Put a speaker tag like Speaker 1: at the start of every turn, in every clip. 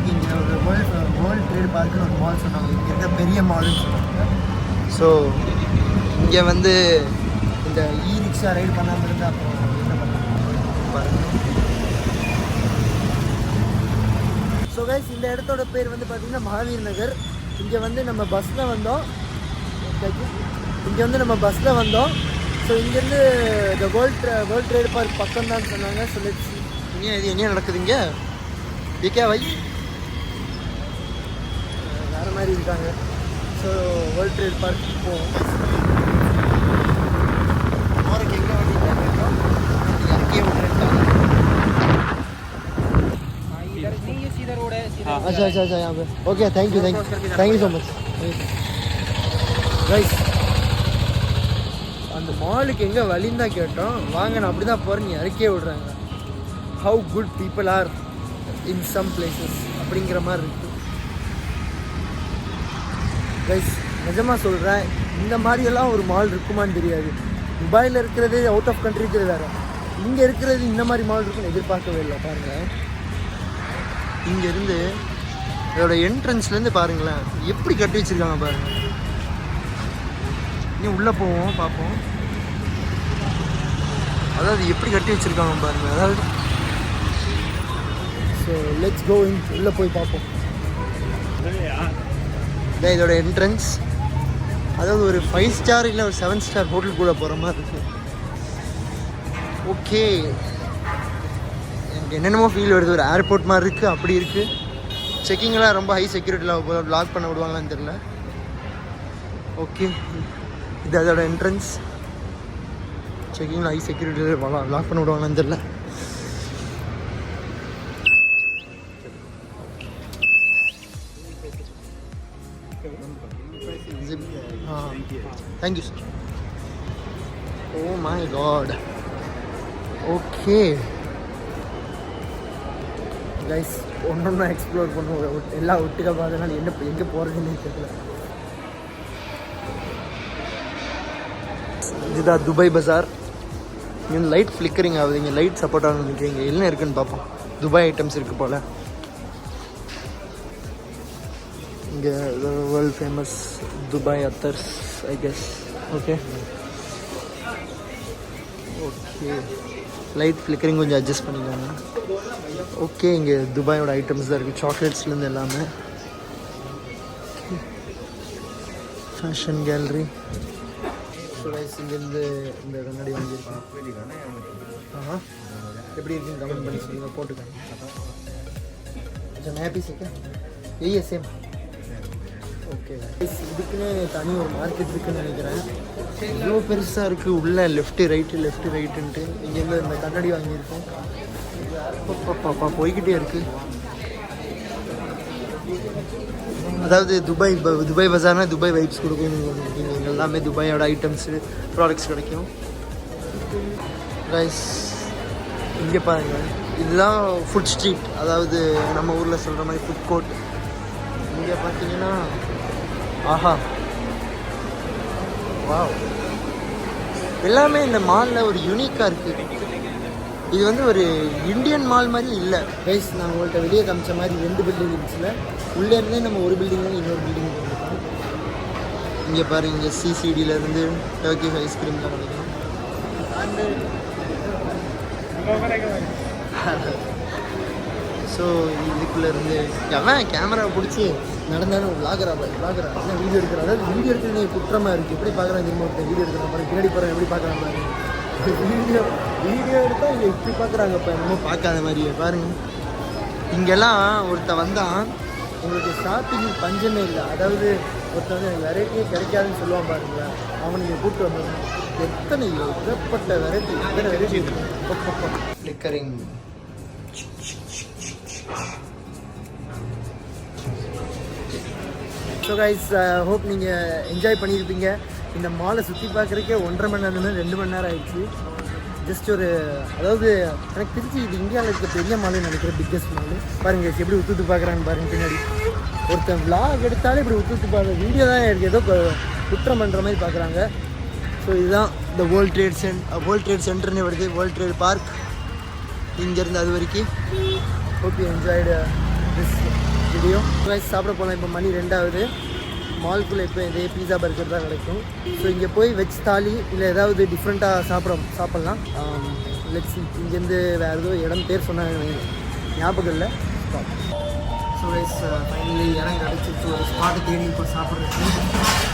Speaker 1: எனக்கு இங்கே ஒரு வேர்ல்ட் ட்ரேட் பார்க்குன்னு ஒரு மால் சொன்னாங்க, இங்கே இருக்க பெரிய மால்னு சொன்னாங்க. ஸோ இங்கே வந்து இந்த ரிக்ஷா ரைடு பண்ணாமல் இருந்தால் அப்புறம் என்ன பண்ணுறாங்க பாருங்கள். ஸோ கைஸ், இந்த இடத்தோட பேர் வந்து பார்த்திங்கன்னா மகாவீர் நகர். இங்கே வந்து நம்ம பஸ்ஸில் வந்தோம். ஸோ இங்கேருந்து இந்த வேர்ல்ட் ட்ரேட் பார்க் பக்கம் தான் சொன்னாங்க. ஸோ லெட்ஸ் இது என்ன நடக்குதுங்க வை வேறு மாதிரி இருக்காங்க. ஸோ வேர்ல்ட் ட்ரேட் பார்க் போவோம். போகிறக்கு எங்கே வண்டி கேட்டோம், அங்கேயே விட்டுருக்காங்க. अच्छा यहाँ पे okay, thank you so much guys. அந்த மாலுக்கு எங்கே வழின்னு தான் கேட்டோம். வாங்க நான் அப்படி தான் போகிறேன், நீ இறக்கியே விடுறாங்க. How good people are in some places அப்படிங்கிற மாதிரி இருக்குது கைஸ். நிஜமாக சொல்கிறேன், இந்த மாதிரியெல்லாம் ஒரு மால் இருக்குமான்னு தெரியாது. துபாயில் இருக்கிறது அவுட் ஆஃப் கண்ட்ரி இருக்கிறது வேறு, இங்கே இருக்கிறது இந்த மாதிரி மால் இருக்குன்னு எதிர்பார்க்கவே இல்லை. பாருங்கள், இங்கேருந்து இதோட என்ட்ரன்ஸ்லேருந்து பாருங்களேன் எப்படி கட்டி வச்சுருக்காங்க பாருங்கள். இன்னும் உள்ளே போவோம் பார்ப்போம். அதாவது எப்படி கட்டி வச்சுருக்காங்க பாருங்கள். அதாவது ஸோ லெட்ஸ் கோ இன், உள்ளே போய் பார்ப்போம். இதான் இதோட என்ட்ரன்ஸ். அதாவது ஒரு 5 ஸ்டார் இல்லை ஒரு 7 ஸ்டார் ஹோட்டல் கூட போகிற மாதிரி இருக்குது. ஓகே, எனக்கு என்னென்னமோ ஃபீல் வருது. ஒரு ஏர்போர்ட் மாதிரி இருக்குது, அப்படி இருக்குது. செக்கிங்லாம் ரொம்ப ஹை செக்யூரிட்டியில் லாக் பண்ண விடுவாங்களான்னு தெரில. ஓகே, இது அதோட என்ட்ரன்ஸ். செக்கிங்கில் ஹை செக்யூரிட்டியில் லாக் பண்ண விடுவாங்களான்னு தெரில. Thank you sir. Oh my God. Okay guys, ஒன்றொன்னா எக்ஸ்ப்ளோர் பண்ணுவோம். எல்லாம் ஒட்டுக்க பார்த்தனால எங்கே போகிறதுன்னு தெரியல. இதுதான் துபாய் பஜார். இங்கே லைட் ஃப்ளிக்கரிங் ஆகுது. இங்கே லைட் சப்போர்ட் ஆகுது. இங்கே என்ன இருக்குன்னு பார்ப்போம். துபாய் ஐட்டம்ஸ் இருக்குது போல். இங்கே வேர்ல்ட் ஃபேமஸ் துபாய் அத்தர்ஸ் I guess. Okay okay, light flickering கொஞ்சம் அட்ஜஸ்ட் பண்ணிக்கோங்க. ஓகே, இங்கே துபாயோட ஐட்டம்ஸ் தான் இருக்குது, சாக்லேட்ஸ்லேருந்து எல்லாமே. Fashion gallery. ஸோ கைஸ், இங்கேருந்து இந்த கண்ணாடி வாங்கியிருக்கேன். எப்படி இருக்குன்னு கமெண்ட் பண்ணி சொல்லுங்கள், போட்டுக்கேன். கொஞ்சம் மேப்பி சீக்க சேம். ஓகே, இதுக்குன்னு தனி ஒரு மார்க்கெட் இருக்குதுன்னு நினைக்கிறேன். இவ்வளோ பெருசாக இருக்குது. உள்ளே லெஃப்ட்டு ரைட்டுன்ட்டு இங்கேருந்து இந்த கண்ணாடி வாங்கியிருக்கோம். பாப்பா போய்கிட்டே இருக்குது. அதாவது துபாய் பஜார்னால் துபாய் வைப்ஸ் கொடுக்கும். இங்கே எல்லாமே துபாயோட ஐட்டம்ஸு ப்ராடக்ட்ஸ் கிடைக்கும். ரைஸ் இங்கே பாருங்கள், இதுதான் ஃபுட் ஸ்ட்ரீட். அதாவது நம்ம ஊரில் சொல்கிற மாதிரி ஃபுட் கோர்ட். இங்கே பார்த்தீங்கன்னா ஆஹா வாவ், எல்லாமே இந்த மாலில் ஒரு யூனிக்காக இருக்குது. இது வந்து ஒரு இந்தியன் மால் மாதிரி இல்லை கைஸ். நான் உங்கள்கிட்ட வெளியே காமிச்ச மாதிரி 2 பில்டிங் இருந்துச்சுல, உள்ளே இருந்தே நம்ம ஒரு பில்டிங்லேருந்து இன்னொரு பில்டிங் போயிருக்கோம். இங்கே பாருங்க, இங்கே சிசிடியிலேருந்து டர்க்கி ஐஸ்கிரீம் தான் கிடைக்கும். ஸோ இதுக்குள்ளேருந்து அவன் கேமராவை பிடிச்சி நடந்தாலும் விளாகரா என்ன வீடியோ எடுக்கிற. அதாவது வீடியோ எடுக்கிறது குற்றமாக இருக்குது. எப்படி பார்க்குறான் திரும்ப ஒருத்தர் வீடியோ எடுக்கிற மாதிரி, பின்னாடி போகிறேன் எப்படி பார்க்குற மாதிரி. வீடியோ எடுத்தால் இங்கே இப்படி பார்க்குறாங்க. இப்போ என்னமோ பார்க்காத மாதிரியே பாருங்கள். இங்கெல்லாம் ஒருத்தன் வந்தால் உங்களுக்கு ஷாப்பிங் பஞ்சமே இல்லை. அதாவது ஒருத்தன் வந்து எனக்கு வெரைட்டியே கிடைக்காதுன்னு சொல்லுவான் பாருங்களேன், அவனுக்கு கூப்பிட்டு வந்தாங்க. எத்தனை ஏகப்பட்ட வெரைட்டி இருக்குது. ஃப்ளிக்கரிங். ஸோ கைஸ், ஹோப் நீங்கள் என்ஜாய் பண்ணியிருப்பீங்க. இந்த மாலை சுற்றி பார்க்குறக்கே 1.5 மணி நேரம் 2 மணி நேரம் ஆயிடுச்சு. ஜஸ்ட் ஒரு, அதாவது எனக்கு தெரிஞ்சு இது இந்தியாவில் இருக்க பெரிய மாலுன்னு நினைக்கிறேன், பிக்கஸ்ட் மாலு. பாருங்கள் எப்படி உத்து பார்க்குறான்னு பாருங்கள். பின்னாடி ஒருத்தன் விளாக் எடுத்தாலே இப்படி உத்து பார்க்குற வீடியோ தான் இருக்குது, ஏதோ குற்றம் பண்ணுற மாதிரி பார்க்குறாங்க. ஸோ இதுதான் இந்த வேர்ல்ட் ட்ரேட் சென்டர்னு வருது, வேர்ல்ட் ட்ரேட் பார்க். இங்கேருந்து அது வரைக்கும். Hope you enjoyed this video. சாப்பிட போகலாம். இப்போ மணி 2 மால்குள்ளே இப்போ இதே பீஸா பர்கர் தான் கிடைக்கும். ஸோ இங்கே போய் வெஜ் தாலி இல்லை ஏதாவது டிஃப்ரெண்ட்டாக சாப்பிட்லாம். லெட்ஸ் இங்கேருந்து வேறு ஏதோ இடம் பேர் சொன்னாங்க, ஞாபகம் இல்லை. ஸோ கைஸ் ஃபைனலி இடம் கிடச்சிச்சு. ஒரு ஸ்பாட்டு தேடி இப்போ சாப்பிட்றதுக்கு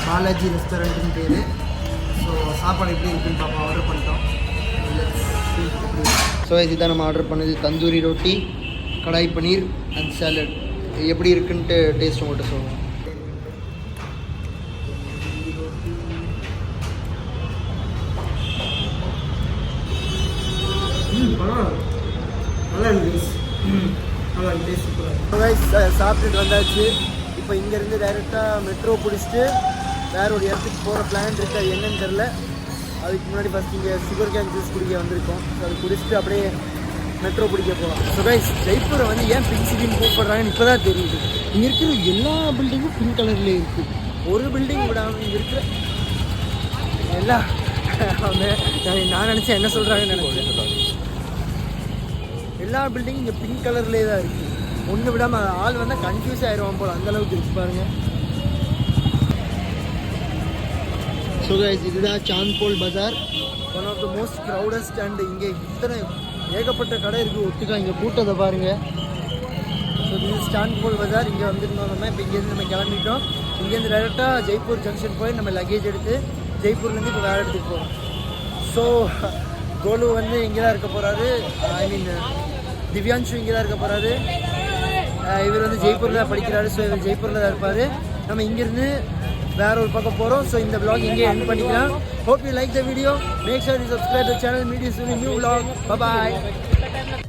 Speaker 1: பாலாஜி ரெஸ்டாரண்ட்டுன்னு பேர். ஸோ சாப்பாடு எப்படி இருக்குன்னு பார்ப்போம். ஆர்டர் பண்ணிட்டோம். ஸோ இதுதான் நம்ம ஆர்டர் பண்ணது. தந்தூரி ரொட்டி, கடாய் பன்னீர் அண்ட் சாலட். எப்படி இருக்குன்ட்டு டேஸ்ட் உங்கள்கிட்ட சொல்லுவோம். நல்லா இருக்கு. நல்லா டேஸ்ட். சாப்பிட்டுட்டு வந்தாச்சு. இப்போ இங்கேருந்து டைரெக்டாக மெட்ரோ பிடிச்சிட்டு வேற ஒரு இடத்துக்கு போகிற பிளான் இருக்குது. அது என்னன்னு தெரில. அதுக்கு முன்னாடி ஃபஸ்ட் இங்கே சுகர் கேன் ஜூஸ் குடிக்க வந்திருக்கோம். ஸோ அது குடிச்சிட்டு அப்படியே மெட்ரோ பிடிக்க போகலாம். ஸோ கைஸ் ஜெய்ப்பூரை வந்து ஏன் பிங்க் சிட்டின்னு கூப்பிட்றாங்கன்னு இப்போ தான் தெரியுது. இங்கே இருக்கிற எல்லா பில்டிங்கும் பிங்க் கலர்லேயே இருக்குது. ஒரு பில்டிங் விடாமல் இங்கே இருக்கிற எல்லா நான் நினச்சேன் என்ன சொல்கிறாங்கன்னு நினைச்சேன். எல்லா பில்டிங்கும் இங்கே பிங்க் கலர்லேயே தான் இருக்குது. ஒன்று விடாமல் ஆள் வந்தால் கன்ஃபியூஸ் ஆகிடுவான் போல், அந்தளவுக்கு இருக்கு பாருங்க. ஸோ கைஸ் இதுதான் Chandpole Bazaar. One of the most crowdest. And இங்கே இத்தனை ஏகப்பட்ட கடை இருக்குது ஒட்டுக்கா. இங்கே கூட்டத்தை பாருங்கள். ஸோ இது சாந்த்போல் பஜார். இங்கே வந்துருந்தோம் நம்ம. இப்போ இங்கேருந்து நம்ம கிளம்பிட்டோம். இங்கேருந்து டேரெக்டாக ஜெய்ப்பூர் ஜங்ஷன் போய் நம்ம லக்கேஜ் எடுத்து ஜெய்ப்பூர்லேருந்து இப்போ வேறு இடத்துக்கு போகிறோம். ஸோ கோலு வந்து இங்கே தான் இருக்க போகிறாரு. ஐ மீன் திவ்யான்ஷு இங்கே தான் இருக்க போகிறாரு. இவர் வந்து ஜெய்ப்பூரில் படிக்கிறாரு. ஸோ இவர் ஜெய்ப்பூரில் தான் இருப்பார். நம்ம இங்கேருந்து வேற ஒரு பக்கம் போகிறோம். ஸோ இந்த vlog இங்கே எண்ட் பண்ணிக்கலாம். Hope you like the video. Make sure you subscribe to the channel. Meet you soon in new vlog. Bye bye.